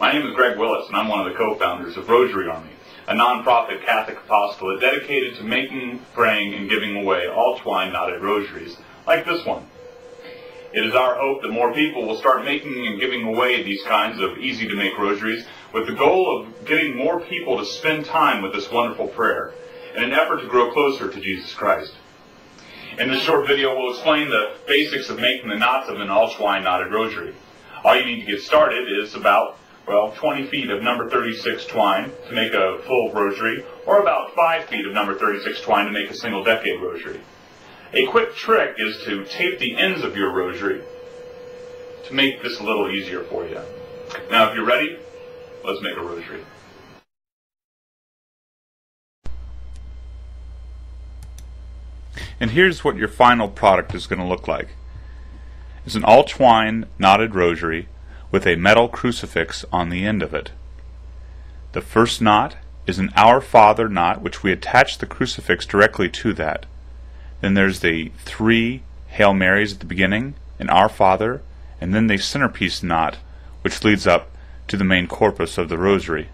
My name is Greg Willis, and I'm one of the co-founders of Rosary Army, a non-profit Catholic apostolate dedicated to making, praying, and giving away all twine knotted rosaries, like this one. It is our hope that more people will start making and giving away these kinds of easy-to-make rosaries with the goal of getting more people to spend time with this wonderful prayer in an effort to grow closer to Jesus Christ. In this short video, we'll explain the basics of making the knots of an all-twine knotted rosary. All you need to get started is about 20 feet of number 36 twine to make a full rosary, or about 5 feet of number 36 twine to make a single decade rosary. A quick trick is to tape the ends of your rosary to make this a little easier for you. Now, if you're ready, let's make a rosary. And here's what your final product is going to look like. It's an all-twine knotted rosary with a metal crucifix on the end of it. The first knot is an Our Father knot, which we attach the crucifix directly to that. Then there's the 3 Hail Marys at the beginning, an Our Father, and then the centerpiece knot, which leads up to the main corpus of the rosary.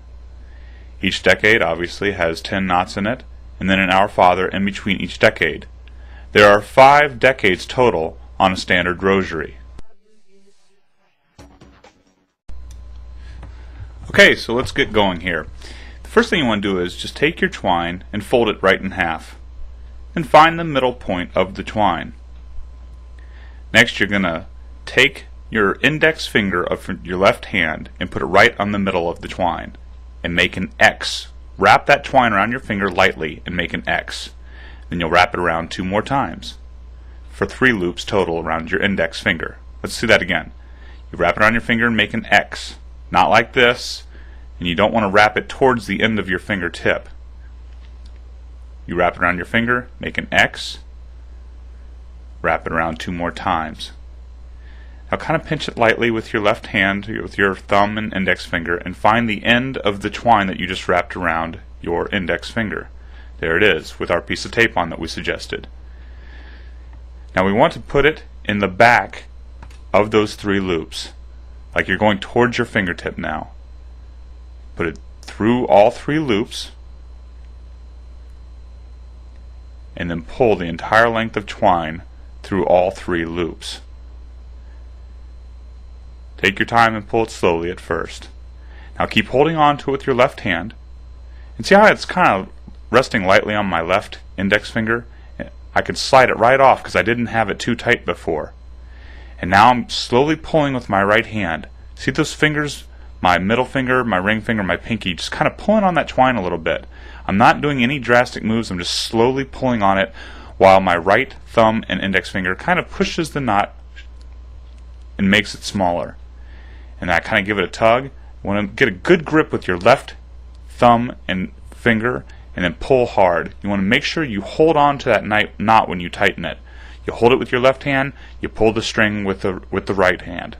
Each decade obviously has 10 knots in it, and then an Our Father in between each decade. There are 5 decades total on a standard rosary. Okay, so let's get going here. The first thing you want to do is just take your twine and fold it right in half. And find the middle point of the twine. Next, you're going to take your index finger of your left hand and put it right on the middle of the twine and make an X. Wrap that twine around your finger lightly and make an X. Then you'll wrap it around 2 more times for 3 loops total around your index finger. Let's do that again. You wrap it around your finger and make an X. Not like this, and you don't want to wrap it towards the end of your fingertip. You wrap it around your finger, make an X, wrap it around 2 more times. Now kind of pinch it lightly with your left hand, with your thumb and index finger, and find the end of the twine that you just wrapped around your index finger. There it is, with our piece of tape on that we suggested. Now we want to put it in the back of those 3 loops, like you're going towards your fingertip now. Put it through all 3 loops, and then pull the entire length of twine through all 3 loops. Take your time and pull it slowly at first. Now keep holding on to it with your left hand, and see how it's kind of resting lightly on my left index finger? I could slide it right off because I didn't have it too tight before. And now I'm slowly pulling with my right hand. See those fingers? My middle finger, my ring finger, my pinky, just kind of pulling on that twine a little bit. I'm not doing any drastic moves, I'm just slowly pulling on it while my right thumb and index finger kind of pushes the knot and makes it smaller. And I kind of give it a tug. You want to get a good grip with your left thumb and finger and then pull hard. You want to make sure you hold on to that knot when you tighten it. You hold it with your left hand, you pull the string with the right hand.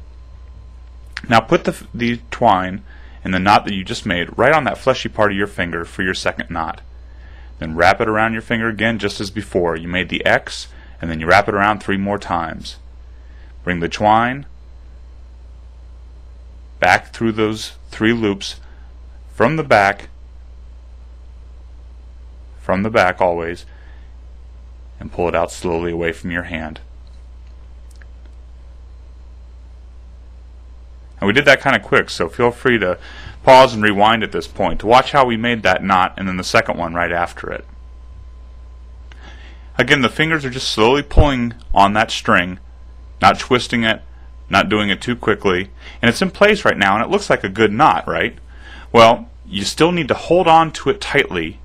Now put the twine and the knot that you just made right on that fleshy part of your finger for your second knot. Then wrap it around your finger again just as before. You made the X, and then you wrap it around 3 more times. Bring the twine back through those 3 loops from the back always, and pull it out slowly away from your hand. And we did that kind of quick, so feel free to pause and rewind at this point to watch how we made that knot and then the second one right after it. Again, the fingers are just slowly pulling on that string, not twisting it, not doing it too quickly, and it's in place right now and it looks like a good knot, right? Well, you still need to hold on to it tightly.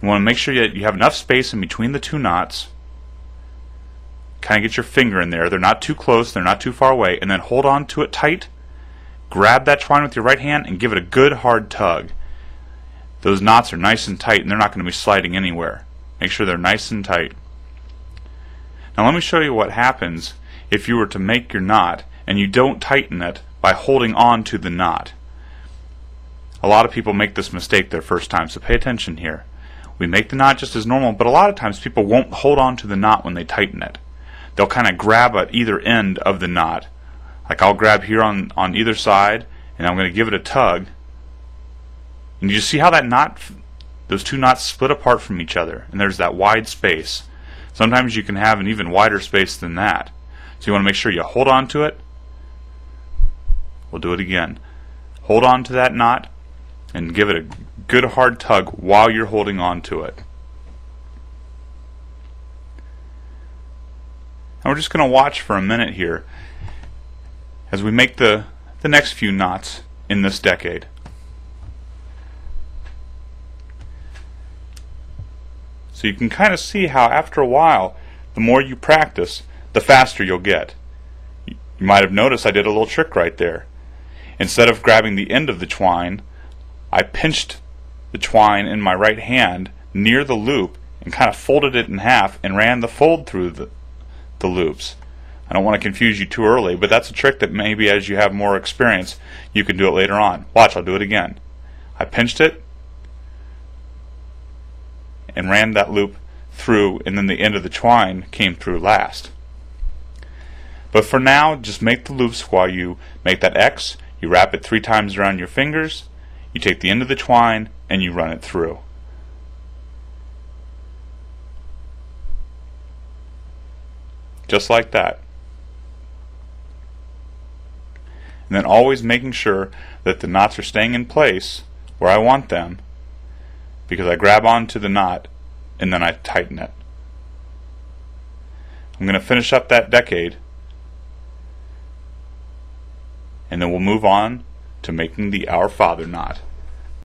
You want to make sure that you have enough space in between the 2 knots. Kind of get your finger in there. They're not too close, they're not too far away, and then hold on to it tight. Grab that twine with your right hand and give it a good hard tug. Those knots are nice and tight and they're not going to be sliding anywhere. Make sure they're nice and tight. Now let me show you what happens if you were to make your knot and you don't tighten it by holding on to the knot. A lot of people make this mistake their first time, so pay attention here. We make the knot just as normal, but a lot of times people won't hold on to the knot when they tighten it. They'll kind of grab at either end of the knot. Like I'll grab here on either side, and I'm going to give it a tug. And you just see how that knot, those two knots split apart from each other, and there's that wide space. Sometimes you can have an even wider space than that. So you want to make sure you hold on to it. We'll do it again. Hold on to that knot and give it a good hard tug while you're holding on to it. And we're just going to watch for a minute here as we make the next few knots in this decade. So you can kind of see how after a while, the more you practice, the faster you'll get. You might have noticed I did a little trick right there. Instead of grabbing the end of the twine, I pinched the twine in my right hand near the loop and kind of folded it in half and ran the fold through the loops. I don't want to confuse you too early, but that's a trick that maybe as you have more experience, you can do it later on. Watch, I'll do it again. I pinched it and ran that loop through, and then the end of the twine came through last. But for now, just make the loops while you make that X. You wrap it 3 times around your fingers, you take the end of the twine, and you run it through. Just like that. And then always making sure that the knots are staying in place where I want them, because I grab onto the knot and then I tighten it. I'm going to finish up that decade, and then we'll move on to making the Our Father knot.